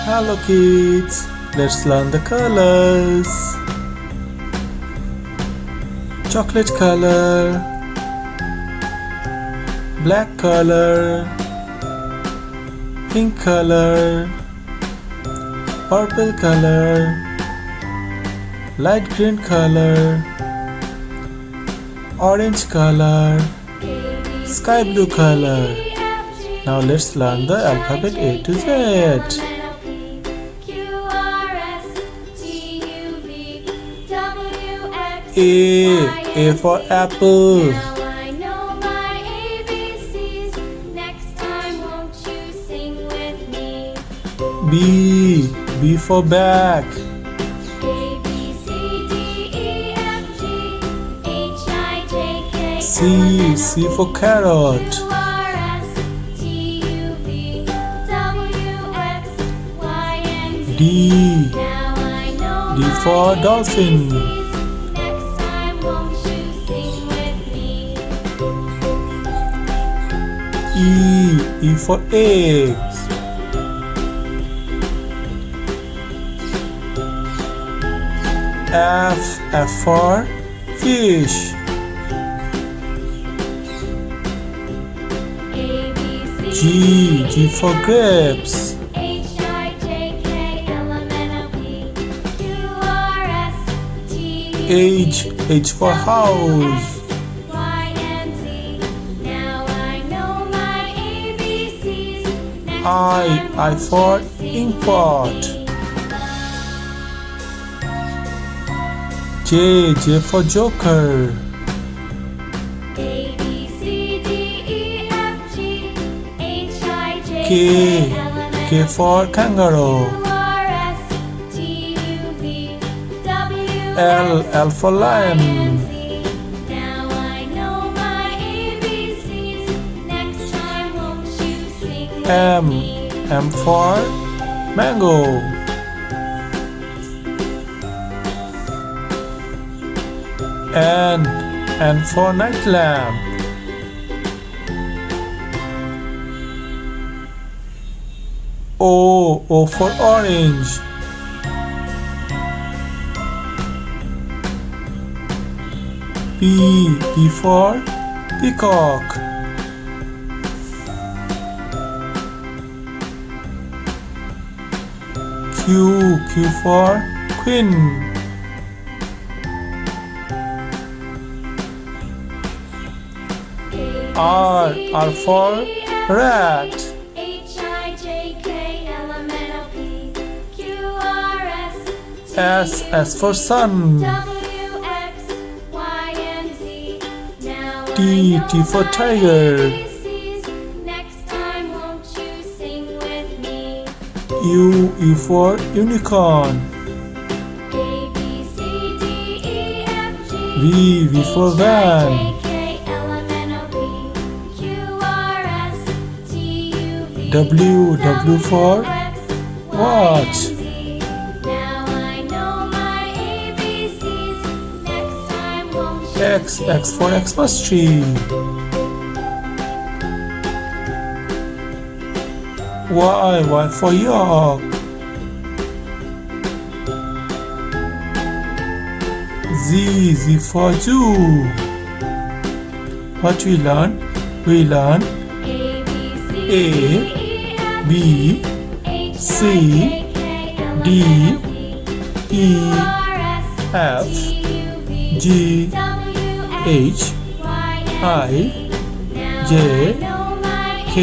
Hello kids, let's learn the colors. Chocolate color, black color, pink color, purple color, light green color, orange color, sky blue color. Now let's learn the alphabet A to Z. A for apple. Now I know my ABCs. Next time won't you sing with me? B for bag. A B C D E F G H I J K C for carrot. Q R S T U V W X Y and Z. D Now I know D my for dolphin. ABCs. Next time won't you sing with me? E for eggs. F for fish. A B C G for grapes. H I J K L M N O P Q R S T U H for house. Y and Z. Now I know my ABCs. Next time I won't for you sing ink with pot. me? J for joker. A B C D E F G H I J K K L M N K O P for kangaroo. Q R S T U V W L for lion. Now I know my ABCs. Next time won't you sing with me? M for mango. N for night lamp. O for orange. P for peacock. Q for queen. R for rat. H I J K L M N O P Q R S S for sun. W X Y and Z. Now T I know for my tiger. ABCs. Next time won't you sing with me? U for unicorn. A B C D E F G V for van. W for watch. Now I know my ABCs. Next time won't you X for Xmas tree. Y for York. Z for zoo. What we learn? We learn A, B, C, D, E, F, G, H, I, J, K,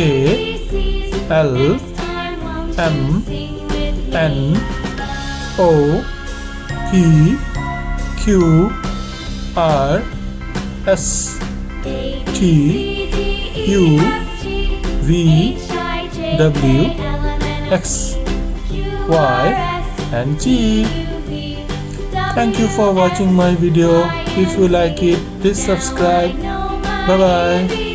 L, M, N, O, P, Q, R, S, T, U, V, W, X, Y, and Z. Thank you for watching my video. If you like it, please subscribe. Bye bye.